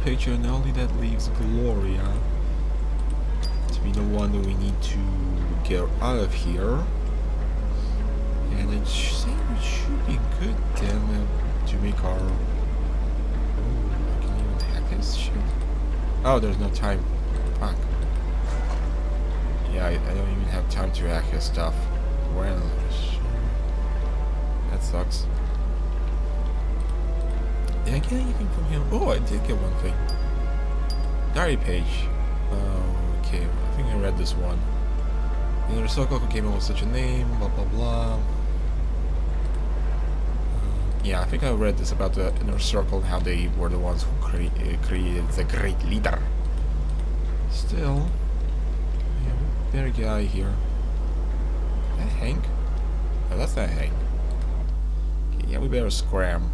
picture, and only that leaves Gloria to be the one that we need to get out of here. And I think it should be good then to make our... Oh, I can even hack this shit. Oh, there's no time. Fuck. Yeah, I don't even have time to hack his stuff. Well, that sucks. Did I get anything from him? Oh, I did get one thing. Diary page. Okay, I think I read this one. The inner circle who came up with such a name, blah blah blah. Yeah, I think I read this about the inner circle and how they were the ones who created the great leader. Still, yeah, better guy here. Is that Hank? Oh, that's not Hank. Okay, yeah, we better scram.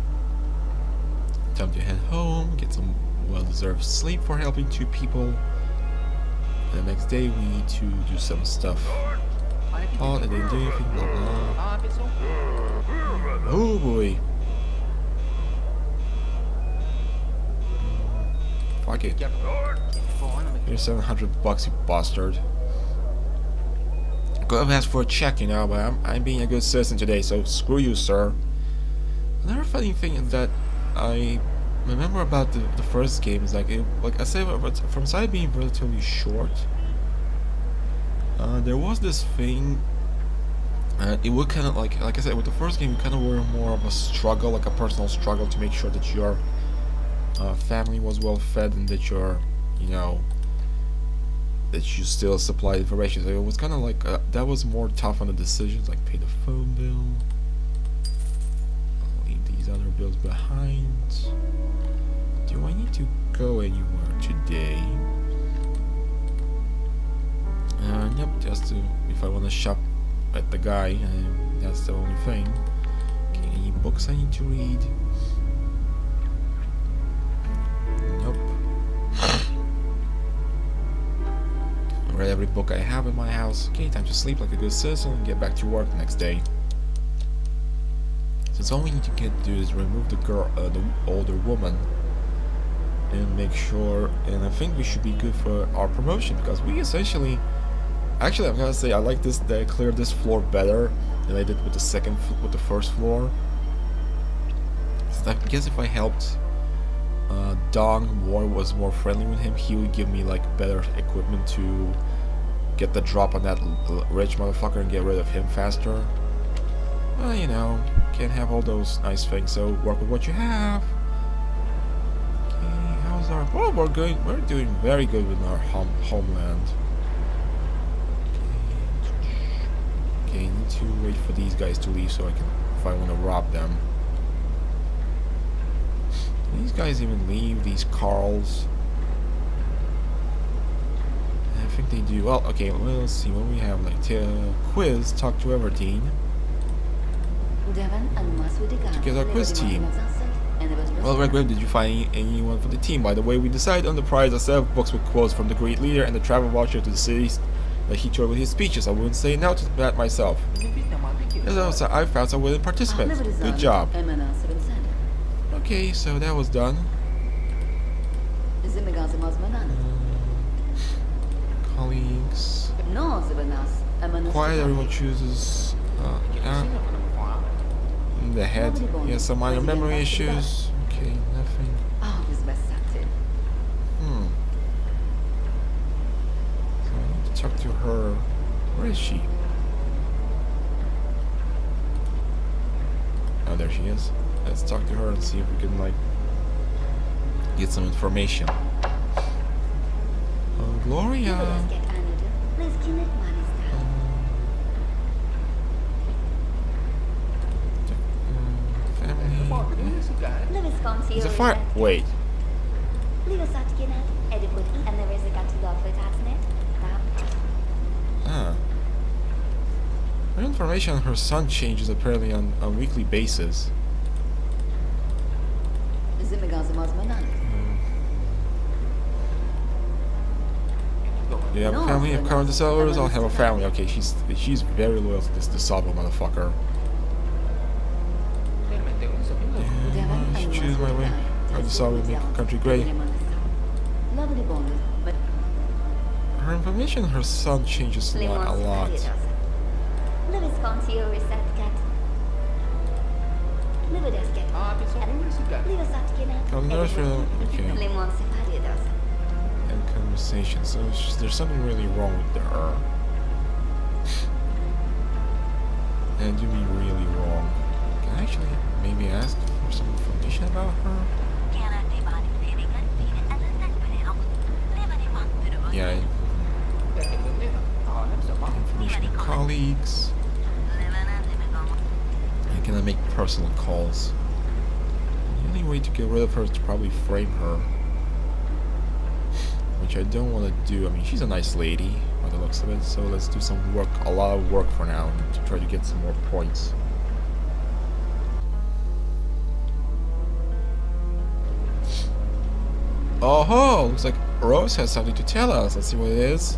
Time to head home, get some well-deserved sleep for helping 2 people. The next day we need to do some stuff. Oh, and they didn't do anything, blah blah. Oh boy. Fuck it. Here's $700, you bastard. Could have asked for a check, you know, but I'm being a good citizen today, so screw you, sir. Another funny thing is that I remember about the first game is like I said, from side being relatively short. There was this thing. It would kind of like I said with the first game, you kind of were more of a struggle, like a personal struggle to make sure that your family was well fed and that you're, you know, that you still supplied information. So it was kind of like that was more tough on the decisions, like pay the phone bill. Other bills behind. Do I need to go anywhere today? Yep, just to if I want to shop at the guy, that's the only thing. Okay, any books I need to read? Nope. I read every book I have in my house. Okay, time to sleep like a good citizen and get back to work the next day. Since all we need to do is remove the girl, the older woman, and make sure. And I think we should be good for our promotion because we essentially, actually, I'm gonna say I like this. They cleared this floor better than I did with the first floor. So I guess if I helped Dong was more friendly with him, he would give me like better equipment to get the drop on that rich motherfucker and get rid of him faster. Well, you know, can't have all those nice things, so work with what you have. Okay, how's our... Oh, we're doing very good with our homeland. Okay, need to wait for these guys to leave so I can, if I want to rob them. Do these guys even leave, these Carls? I think they do. Well, okay, well, let's see what we have. Like, quiz, talk to Everdeen. To get our quiz team. Well, Redgrave, did you find anyone for the team? By the way, we decided on the prize a set of books with quotes from the great leader and the travel voucher to the cities that he toured with his speeches. I wouldn't say no to that myself. Yes, I found some willing participants. Good job. Okay, so that was done. Colleagues. Quiet, everyone chooses. The head. He has some minor memory issues. Okay, nothing. So I need to talk to her. Where is she? Oh, there she is. Let's talk to her and see if we can, like, get some information. Oh, Gloria. It's a fire. Wait. Her information on her son changes apparently on a weekly basis. Do you have a family of current settlers? I'll have a family. Okay, she's very loyal to this DeSalvo motherfucker. Yeah, choose my way. How DeSalvo make a country great. Her information on her son changes a lot. Okay. And conversation. So there's something really wrong with her. And do me really wrong. Can I actually maybe ask for some information about her? Yeah. Information on colleagues. And can I make personal calls? The only way to get rid of her is to probably frame her. Which I don't want to do. I mean, she's a nice lady by the looks of it, so let's do some work, a lot of work for now, to try to get some more points. Oh ho! Looks like Rose has something to tell us. Let's see what it is.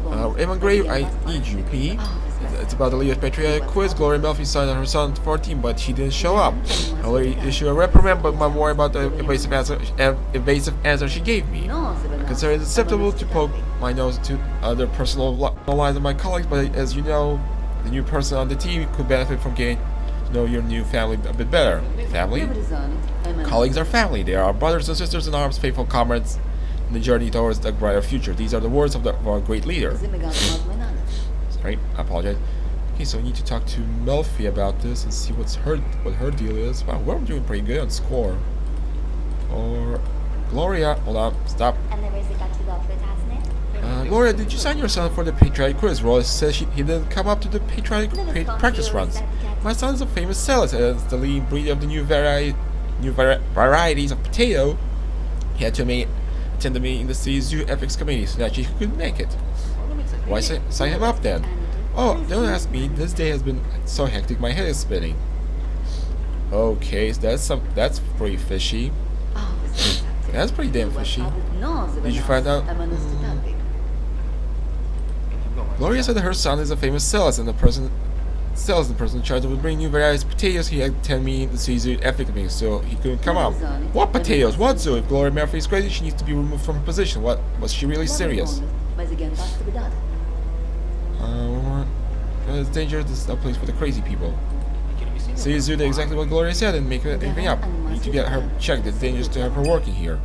Yarnball, I need you, P. It's about the Leader's Patriotic quiz. Gloria Melfi signed on her son 14, but he didn't show up. I already issued a reprimand, but I'm worried about the evasive answer she gave me. I consider it acceptable to poke my nose into other personal lives of my colleagues, but as you know, the new person on the team could benefit from getting to know your new family a bit better. Family? Colleagues are family. They are brothers and sisters in arms, faithful comrades in the journey towards a brighter future. These are the words of our great leader. Sorry, I apologize. Okay, so we need to talk to Melfi about this and see what her deal is. Wow, we're doing pretty good on score. Or Gloria, hold on, stop. Gloria, did you sign your son for the patriotic quiz? Royce says he didn't come up to the patriotic practice runs. My son is a famous cellist and the lead breeder of the new varieties of potato. He had to attend the meeting in the CSU ethics committee so that he could make it. Why sign him up then? Oh, don't ask me. This day has been so hectic. My head is spinning. Okay, so that's pretty fishy. That's pretty damn fishy. Did you find out? Gloria said that her son is a famous cellist and the person in charge of bringing new various potatoes. He had 10 meetings the CSU ethics meeting, so he couldn't come out. What potatoes? What zoo? If Gloria Melfi is crazy, she needs to be removed from her position. What? Was she really serious? It's dangerous. This is a place for the crazy people. CSU did exactly what Gloria said and make anything up. We need to get her checked. It's dangerous to have her working here.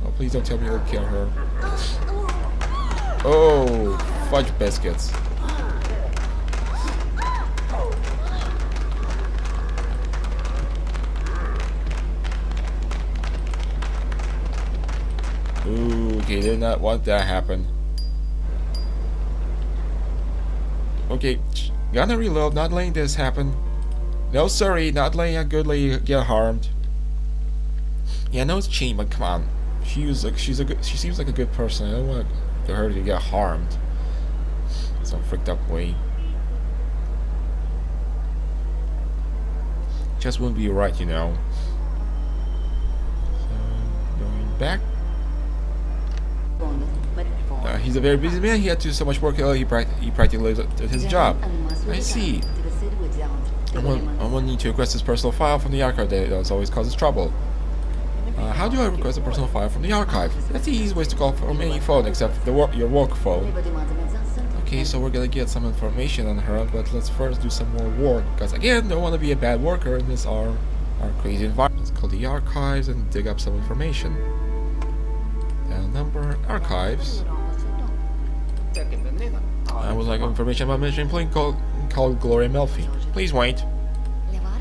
Oh, please don't tell me you'll kill her. Oh, fudge biscuits. Ooh, okay, did not want that to happen. Okay, gonna reload, not letting this happen. No, sorry, not letting a good lady get harmed. Yeah, I know it's cheating, but come on. She seems like a good person. I don't want her to get harmed. Some freaked up way. Just wouldn't be right, you know. So, going back. He's a very busy man. He had to do so much work. He practically lives at his job. I see. I will need to request his personal file from the archive. That always causes trouble. How do I request a personal file from the archive? That's the easiest way to call from any phone except your work phone. Okay, so we're gonna get some information on her, but let's first do some more work because again, don't want to be a bad worker in this our crazy environment. Let's call the archives and dig up some information. Number archives. I would like information about an employee called Gloria Melfi. Please wait.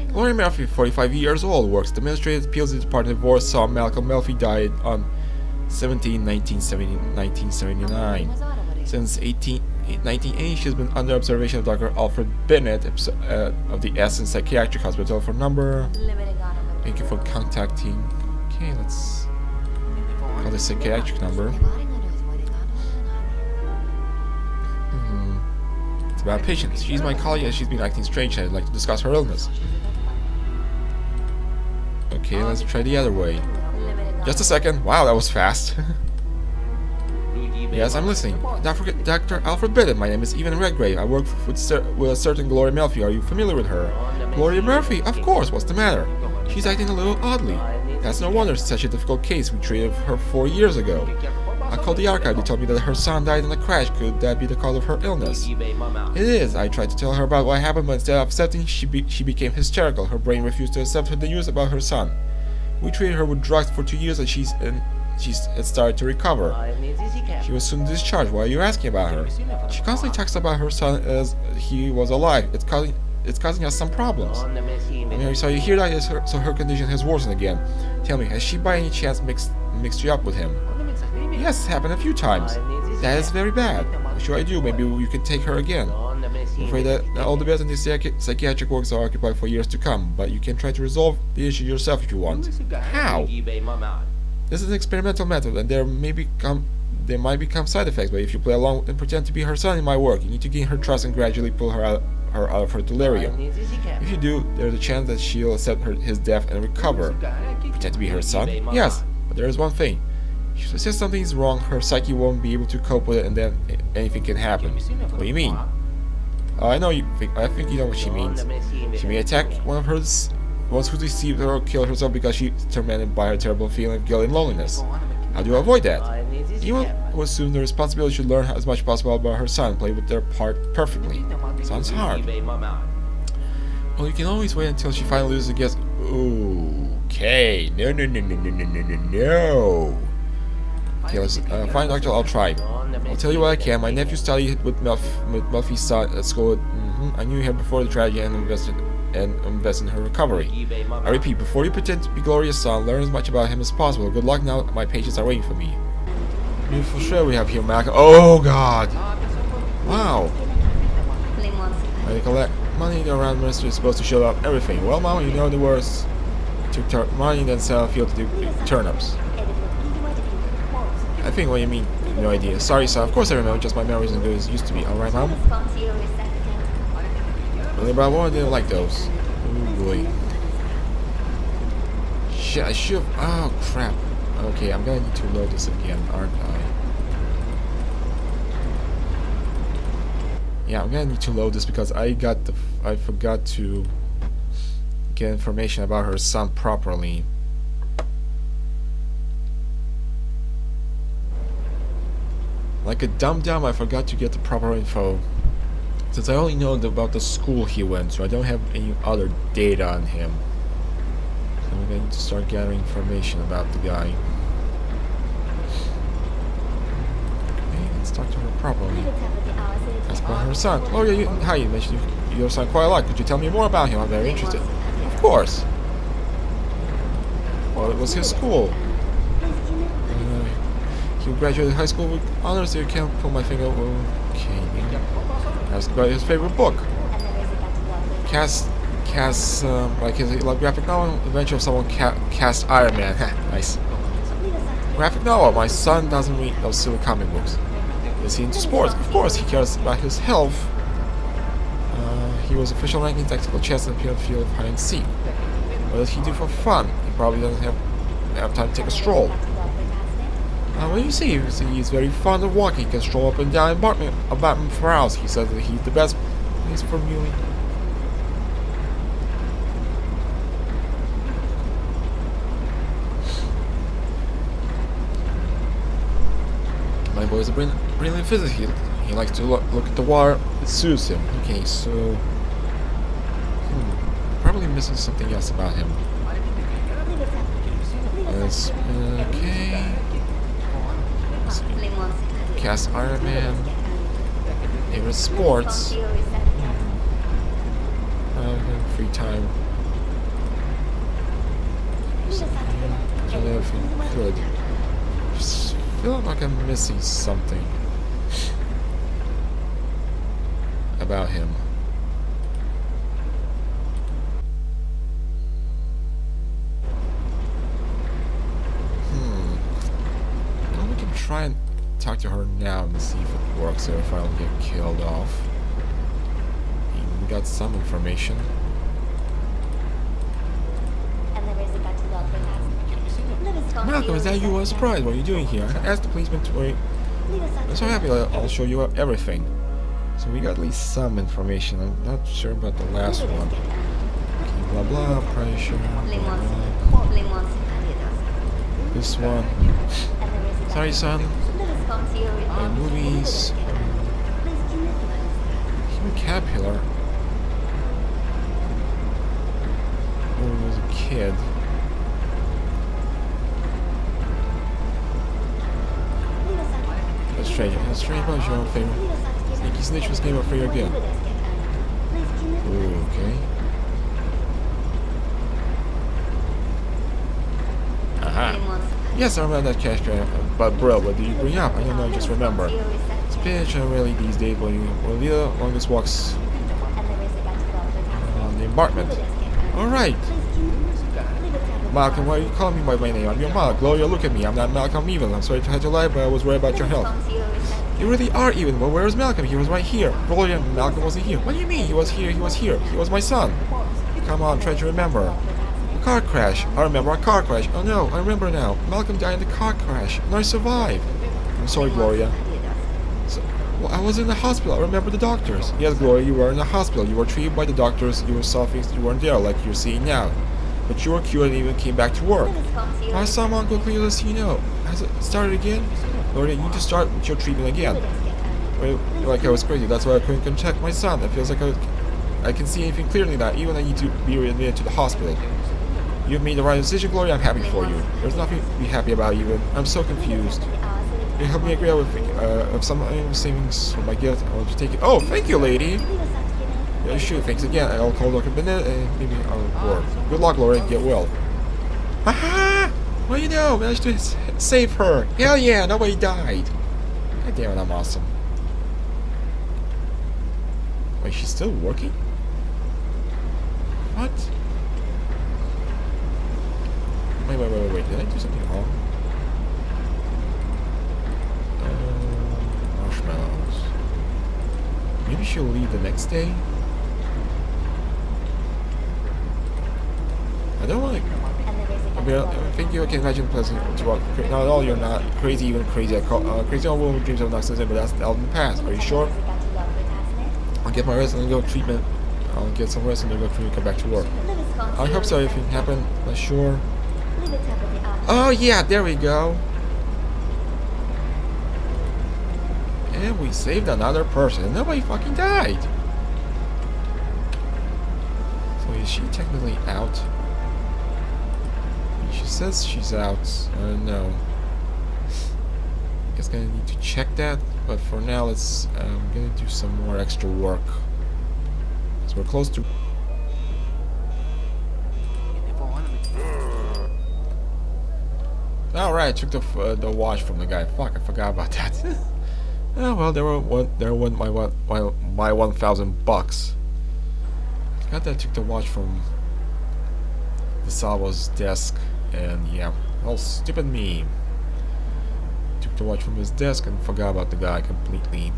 Gloria Melfi, 45 years old, works at the Administrative Appeals Department of Warsaw. Malcolm Melfi died on 1979. Since 1980, she has been under observation of Dr. Alfred Bennett of the Essen Psychiatric Hospital. Phone number. Thank you for contacting. Okay, let's call the psychiatric number. It's about patients. She's my colleague and she's been acting strange and I'd like to discuss her illness. Okay, let's try the other way. Just a second. Wow, that was fast. Yes, I'm listening. Dr. Alfred Bennett, my name is Redgrave. I work with a certain Gloria Melfi. Are you familiar with her? Gloria Melfi? Of course, what's the matter? She's acting a little oddly. That's no wonder, it's such a difficult case. We treated her 4 years ago. I called the archive. They told me that her son died in a crash. Could that be the cause of her illness? It is. I tried to tell her about what happened, but instead of accepting, she became hysterical. Her brain refused to accept the news about her son. We treated her with drugs for 2 years, and she had started to recover. She was soon discharged. Why are you asking about her? She constantly talks about her son as he was alive. It's causing us some problems. I'm very sorry to hear that, so her condition has worsened again. Tell me, has she by any chance mixed you up with him? Yes, it's happened a few times. That is very bad. What should I do? Maybe you can take her again. I'm afraid that all the beds in the psychiatric wards are occupied for years to come, but you can try to resolve the issue yourself if you want. How? This is an experimental method, and there might become side effects, but if you play along and pretend to be her son, it might work. You need to gain her trust and gradually pull her out of her delirium. If you do, there's a chance that she'll accept his death and recover. Pretend to be her son? Yes, but there is one thing. If she says something is wrong, her psyche won't be able to cope with it, and then anything can happen. What do you mean? I think you know what she means. She may attack one of her ones who deceived her or kill herself because she's tormented by her terrible feeling of guilt and loneliness. How do you avoid that? Anyone who assumes the responsibility should learn as much as possible about her son and play with their part perfectly. Sounds hard. Well, you can always wait until she finally loses against. Okay. No. Okay, let's fine, Doctor. I'll try. I'll tell you what I can. My nephew studied with Melfi's son at school. I knew her before the tragedy and invested in her recovery. I repeat, before you pretend to be Gloria's son, learn as much about him as possible. Good luck now. My patients are waiting for me. Beautiful show we have here, Mac. Oh God! Wow. I collect money. The around minister is supposed to show up everything. Well, Mama, you know the worst. Took money, then sell a field to do turnips. I think what you mean. No idea. Sorry, son. Of course I remember. Just my memory isn't good as it used to be. All right, Mom. Really, but I didn't like those. Oh boy. Shit, I should have. Oh crap. Okay, I'm gonna need to load this again, aren't I? Yeah, I'm gonna need to load this because I forgot to get information about her son properly. Like a dumb, I forgot to get the proper info. Since I only know about the school he went to, I don't have any other data on him. So I'm going to start gathering information about the guy. Okay, let's talk to her properly. Ask about her son. Oh yeah, hi, you mentioned your son quite a lot. Could you tell me more about him? I'm very interested. Of course. Well, it was his school. He graduated high school with honors, so you can't pull my finger. Okay. Ask about his favorite book. Like his graphic novel, Adventure of Someone Cast Iron Man. Nice. Graphic novel. My son doesn't read those silly comic books. Is he into sports? Of course, he cares about his health. He was official ranking in tactical chess and field of hide and seek. What does he do for fun? He probably doesn't have time to take a stroll. What do you see? He's very fond of walking. He can stroll up and down an apartment for hours. He says that he's the best place for mewing. My boy is a brilliant physicist. He likes to look at the water. It suits him. Okay, so probably missing something else about him. Okay. Cast Iron Man. Favorite sports. Free time. Everything good. Just feel like I'm missing something about him. Well, we can try and talk to her now and see if it works or if I don't get killed off. We got some information. Malcolm, is that you? I was surprised. What are you doing here? I asked the policeman to wait. I'm so happy that I'll show you everything. So we got at least some information. I'm not sure about the last one. Okay, Blah blah, pressure, blah, blah. This one. Sorry, son. Movies. Human caterpillar. When I was a kid. That's strange. That's strange about your own favorite. Sneaky Snitch was game up for you again. Ooh, okay. Aha. Yes, I remember that cash grab. But bro, what did you bring up? I don't know, just remember. It's bitch, I'm really these days when you will lead the longest walks on the embankment. Alright. Malcolm, why are you calling me by my name? I'm your mom. Gloria, look at me. I'm not Malcolm even. I'm sorry to have to lie, but I was worried about your health. You really are even. Well, where is Malcolm? He was right here. Gloria, Malcolm wasn't here. What do you mean? He was here. He was here. He was my son. Come on, try to remember. A car crash. I remember a car crash. Oh no, I remember now. Malcolm died in the car crash, and I survived. I'm sorry, Gloria. So, well, I was in the hospital. I remember the doctors. Yes, Gloria, you were in the hospital. You were treated by the doctors. You saw things that you weren't there, like you're seeing now. But you were cured and even came back to work. My son, Uncle Cleo, you know. Has it started again? Gloria, you need to start with your treatment again. Well, like I was crazy. That's why I couldn't check my son. It feels like I can see anything clearly now. Even I need to be readmitted to the hospital. You've made the right decision, Gloria. I'm happy for you. There's nothing to be happy about even. I'm so confused. You help me agree with some savings for my gift. I want to take it. Oh, thank you, lady. Yeah, sure. Thanks again. I'll call Dr. Bennett and maybe I'll work. Good luck, Gloria. Get well. Aha! Well, you know, managed to save her. Hell yeah, nobody died. God damn it, I'm awesome. Wait, she's still working? What? Wait. Did I do something wrong? Marshmallows. Maybe she'll leave the next day? I don't want to... I think you can imagine pleasant to walk. Not at all, you're not crazy, even crazy. Crazy old woman dreams of narcissism, but that's out in the past. Are you sure? I'll get my rest and then go treatment. I'll get some rest and then go treatment and come back to work. I hope so. If it happened, not sure. Oh yeah, there we go. And we saved another person, and nobody fucking died. So is she technically out? She says she's out. I don't know. I guess gonna need to check that. But for now, let's. I'm gonna do some more extra work. So we're close to. All right, took the watch from the guy. Fuck, I forgot about that. Oh well, there went my 1,000 bucks. Forgot that I took the watch from the Salvo's desk, and yeah, well, stupid me. Took the watch from his desk and forgot about the guy completely.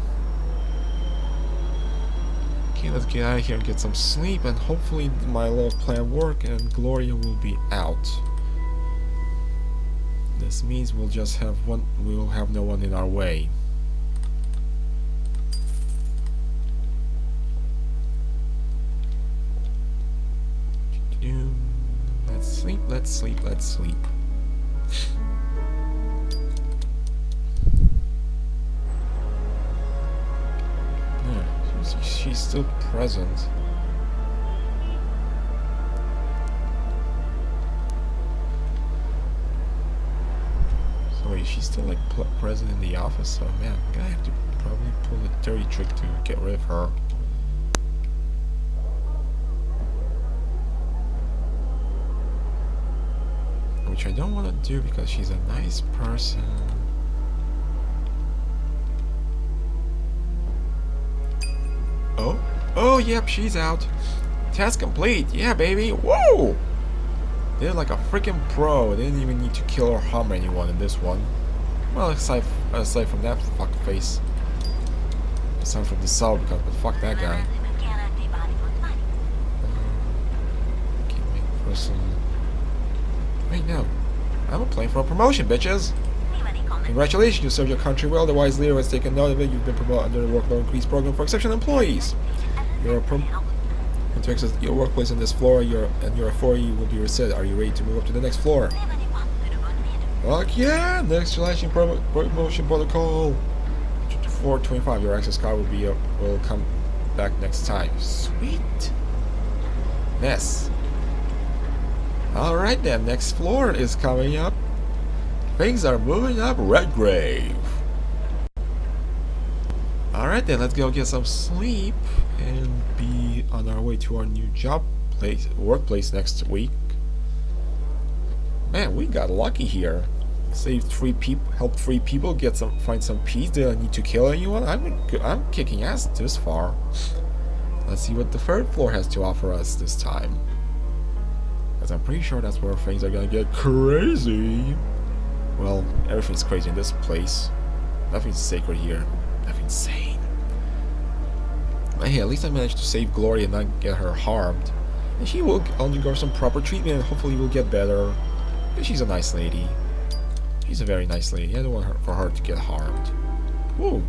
Okay, let's get out of here and get some sleep, and hopefully my little plan work, and Gloria will be out. This means we'll just have one. We'll have no one in our way. Let's sleep. Yeah, she's still present. So wait, she's still like present in the office? Oh man, I'm gonna have to probably pull a dirty trick to get rid of her. Which I don't want to do because she's a nice person. Oh, yep, she's out. Task complete. Yeah, baby. Whoa! Did it like a freaking pro. Didn't even need to kill or harm anyone in this one. Well, aside from that fuck face. Aside from the South, because but fuck that guy. Can't make person. Wait, no. I'm applying for a promotion, bitches. Congratulations, you served your country well. The wise leader has taken note of it. You've been promoted under the workload increase program for exceptional employees. You're a When to access your workplace on this floor, your authority will be reset. Are you ready to move up to the next floor? Fuck yeah! Next selection promotion protocol. 425. Your access card will come back next time. Sweet. Mess. Alright then, next floor is coming up. Things are moving up. Redgrave. Alright then, let's go get some sleep and be on our way to our new workplace next week. Man, we got lucky here. Saved 3 people, helped 3 people find some peace. Did I need to kill anyone? I'm kicking ass this far. Let's see what the 3rd floor has to offer us this time. Because I'm pretty sure that's where things are gonna get crazy. Well, everything's crazy in this place. Nothing's sacred here. Nothing's sane. But hey, at least I managed to save Gloria and not get her harmed. And she will undergo some proper treatment and hopefully will get better. Because she's a nice lady. She's a very nice lady. I don't want for her to get harmed. Woo!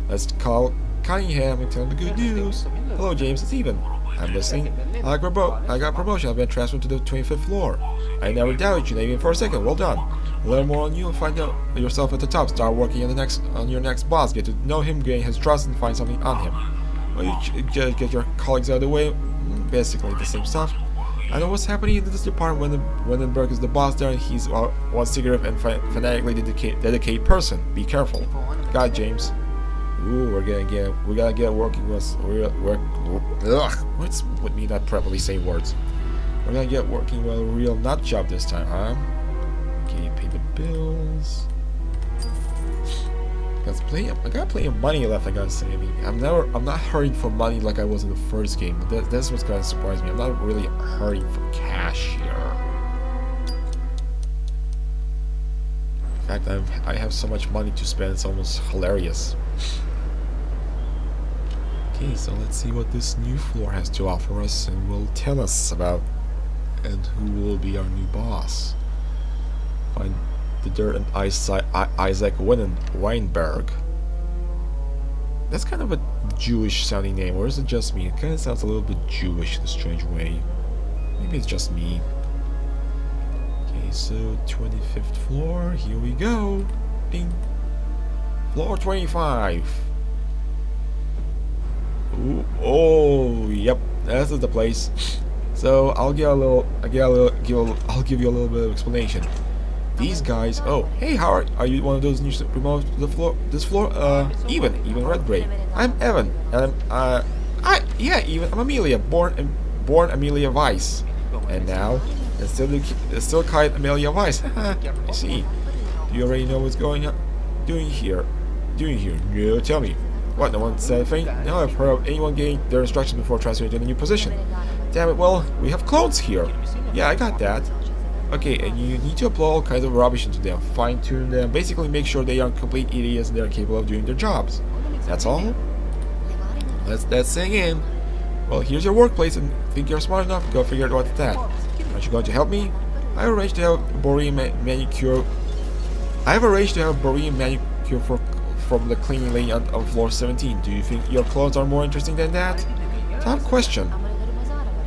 Let's call Cunningham and tell him the good news. Hello, James. It's Even. I'm listening. I got promotion. I've been transferred to the 25th floor. I never doubted you, even for a second. Well done. Learn more on you and find out yourself at the top. Start working on your next boss. Get to know him, gain his trust, and find something on him. Well, you get your colleagues out of the way. Basically the same stuff. I know what's happening in this department when Wendenberg is the boss there and he's one secretive and fanatically dedicated person. Be careful. Got it, James. Ooh, we gotta get working with what's with me not properly saying words. We're gonna get working with a real nut job this time, huh? Okay, pay the bills. I got plenty of money left, I gotta say. I mean, I'm not hurrying for money like I was in the first game. But that's what's gonna surprise me. I'm not really hurrying for cash here. In fact, I have so much money to spend, it's almost hilarious. Okay, so let's see what this new floor has to offer us and will tell us about and who will be our new boss. Find the dirt and Isaac Weinberg. That's kind of a Jewish sounding name, or is it just me? It kind of sounds a little bit Jewish in a strange way. Maybe it's just me. Okay, so 25th floor, here we go. Ding. Floor 25. Ooh, oh, yep, this is the place. So I'll give you a little bit of explanation. These guys. Oh, hey, Howard. Are you one of those new promoted to the floor? This floor? Even Redgrave. I'm Evan. And Even. I'm Amelia, born Amelia Weiss. And now, it's still called Amelia Weiss. I see. Do you already know what's doing here? No, tell me. What? No one said a thing? No, I've heard of anyone getting their instructions before transferring to the new position. Damn it. Well, we have clones here. Yeah, I got that. Okay, and you need to apply all kinds of rubbish into them, fine-tune them, basically make sure they aren't complete idiots and they're capable of doing their jobs. That's all? Let's sing in. Well, here's your workplace, and think you're smart enough, go figure out what's that. Aren't you going to help me? I've arranged to have a Borean manicure from the cleaning lady on floor 17. Do you think your clothes are more interesting than that? Top question.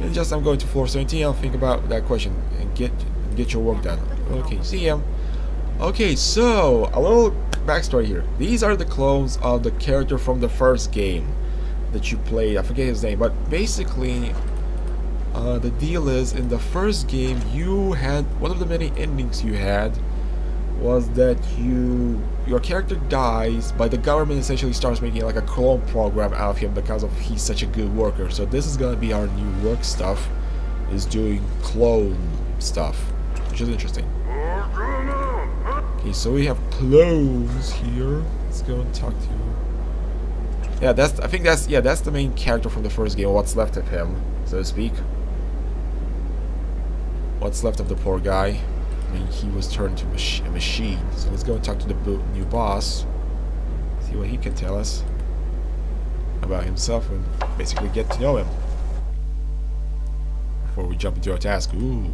I'm going to floor 17, I'll think about that question and get your work done. Okay, see ya. Okay, so a little backstory here. These are the clones of the character from the first game that you played. I forget his name, but basically the deal is in the first game you had one of the many endings you had was that your character dies, but the government essentially starts making like a clone program out of him because of he's such a good worker. So this is gonna be our new work stuff, is doing clone stuff, which is interesting. Okay, so we have clones here. Let's go and talk to. Yeah, I think that's the main character from the first game. What's left of him, so to speak. What's left of the poor guy. I mean, he was turned to a machine. So let's go and talk to the new boss. See what he can tell us about himself and basically get to know him. Before we jump into our task. Ooh.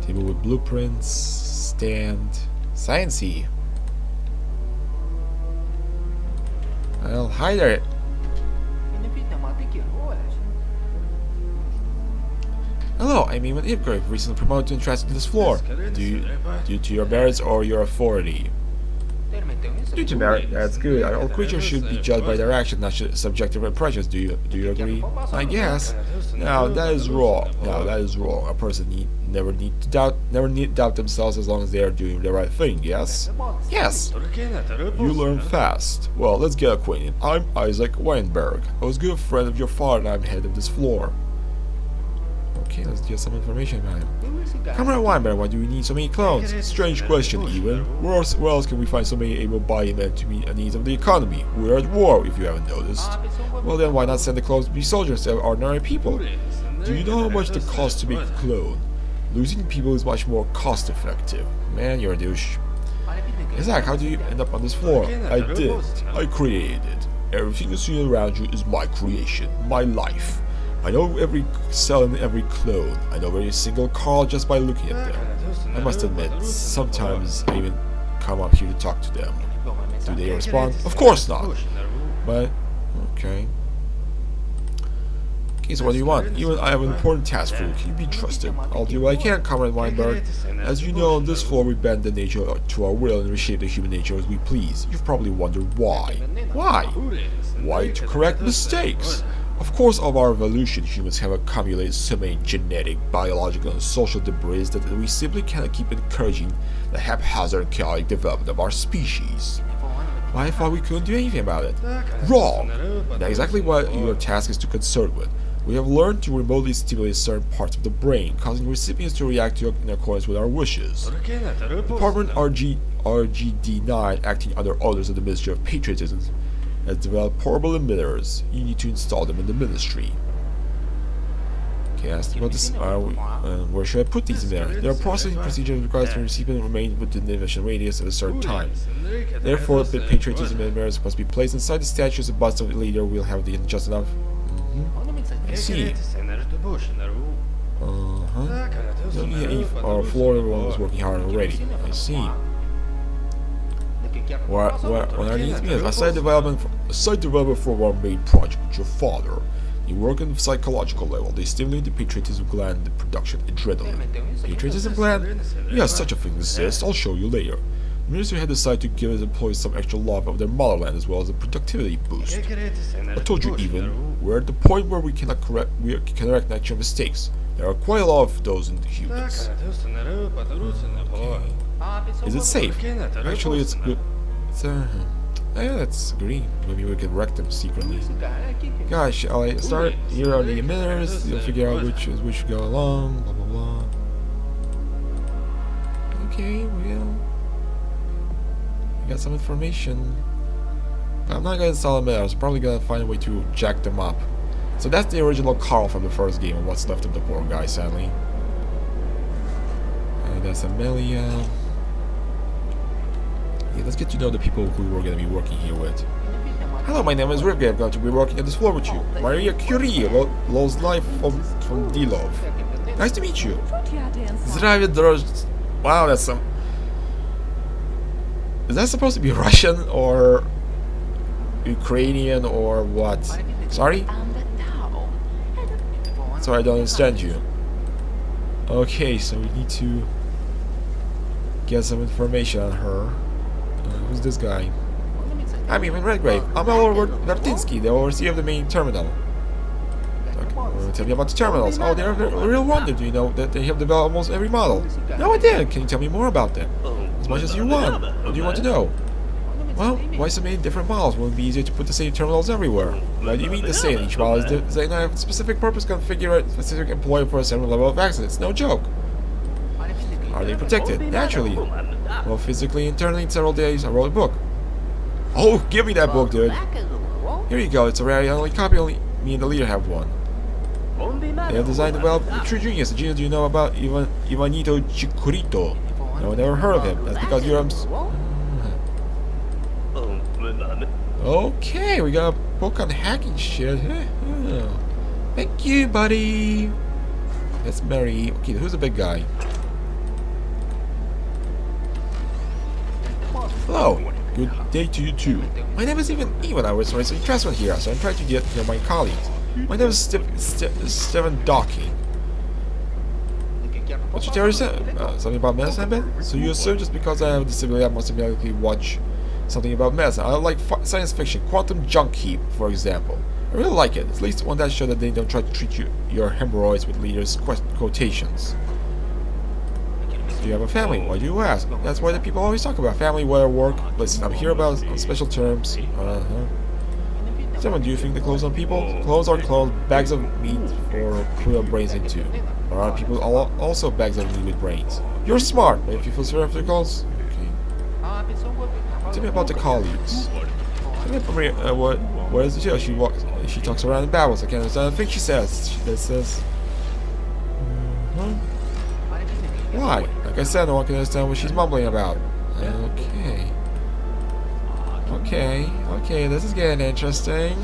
Table with blueprints. Stand. Sciencey. Well, hi there. I'm even Redgrave, recently promoted to entrust to this floor. Due to your merits or your authority? Due to merit, that's good. All creatures should be judged by their actions, not subjective impressions. Do you agree? I guess. Now that is wrong. A person never need doubt themselves as long as they are doing the right thing. Yes. Yes. You learn fast. Well, let's get acquainted. I'm Isaac Weinberg. I was a good friend of your father, and I'm head of this floor. Okay, let's get some information about him. Comrade Weinberg, why do we need so many clones? Strange question, even. Where else can we find so many able-bodied men to meet the needs of the economy? We're at war, if you haven't noticed. Well then, why not send the clones to be soldiers instead of ordinary people? Do you know how much it costs to make a clone? Losing people is much more cost-effective. Man, you're a douche. Isaac, how do you end up on this floor? I did. I created it. Everything you see around you is my creation, my life. I know every cell in every clone. I know every single car just by looking at them. I must admit, sometimes I even come up here to talk to them. Do they respond? Of course not! But, okay. Okay, so what do you want? Even I have an important task for you. Can you be trusted? I'll do what I can, Comrade Weinberg. As you know, on this floor we bend the nature to our will and reshape the human nature as we please. You've probably wondered why. Why? Why? To correct mistakes. Of course, of our evolution, humans have accumulated so many genetic, biological, and social debris that we simply cannot keep encouraging the haphazard and chaotic development of our species. But I thought we couldn't do anything about it. Wrong! That's exactly what your task is to concern with. We have learned to remotely stimulate certain parts of the brain, causing recipients to react in accordance with our wishes. Department RGD9, acting under orders of the Ministry of Patriotism, has developed portable emitters. You need to install them in the ministry. Okay, asked about this. Where should I put these emitters? There are processing procedures required for the recipient to remain within the emission radius at a certain time. Therefore, the patriotism emitters must be placed inside the statues. The bust of the leader will have the just enough. I see. Our floor, everyone was working hard already. I see. What are these emitters? A site development for our main project with your father. You work on the psychological level. They stimulate the patriotism gland, the production of adrenaline. Patriotism gland? Yes, such a thing exists. I'll show you later. The ministry had decided to give its employees some extra love of their motherland as well as a productivity boost. I told you even, we're at the point where we can correct natural mistakes. There are quite a lot of those in the humans. Okay. Is it safe? Actually, it's good. Yeah, let's agree. Maybe we can wreck them secretly. Gosh, I'll start here on the emitters. You'll figure out which go along. Blah blah blah. Okay, well, we got some information. But I'm not gonna install emitters. I'm probably gonna find a way to jack them up. So that's the original Carl from the first game, and what's left of the poor guy, sadly. That's Amelia. Yeah, let's get to know the people who we're going to be working here with. Hello, my name is Redgrave. I'm going to be working at this floor with you. Maria Curie, Low's life from Dilov. Nice to meet you. Zdravie Drozd. Wow, that's some... Is that supposed to be Russian or Ukrainian or what? Sorry? Sorry, I don't understand you. Okay, so we need to get some information on her. Who's this guy? I'm even Redgrave. I'm Oliver Nartinsky, the overseer of the main terminal. Okay, tell me about the terminals. Oh, they're a real wonder. Do you know that they have developed almost every model? No, I didn't. Can you tell me more about them? As much as you want. What do you want to know? Well, why so many different models? Wouldn't it be easier to put the same terminals everywhere? Why do you mean the same? Each model is designed to have a specific purpose, configure a specific employee for a certain level of access. It's no joke. Are they protected? Naturally. Well, physically, internally, in several days, I wrote a book. Oh, give me that book, dude. Here you go. It's a rare only copy. Only me and the leader have one. They have designed and developed a true genius. A genius do you know about Ivanito Chikurito? No, I never heard of him. That's because you're... Okay, we got a book on hacking shit. Thank you, buddy. That's Mary. Okay, who's the big guy? Hello. Good day to you too. My name is Ivan. I was recently transferred here, so I'm trying to get to know my colleagues. My name is Stephen Docking. What you already said? Something about medicine, Ben? So you assume just because I have a disability, I must immediately watch something about medicine. I like science fiction, Quantum Junk Heap, for example. I really like it. At least one that shows that they don't try to treat your hemorrhoids with leaders' quotations. Do you have a family? Why do you ask? That's why the people always talk about family, where work. Listen, I'm here about on special terms. Someone, do you think the clothes on people? Clothes are clothes, bags of meat for real brains into. There are people also bags of meat with brains. You're smart, but if you feel sorry for the clothes, okay. Tell me about the colleagues. Tell me about what is the jail? She talks around and babbles. I can't understand a thing she says. She says. Why? Like I said, no one can understand what she's mumbling about. Okay, this is getting interesting.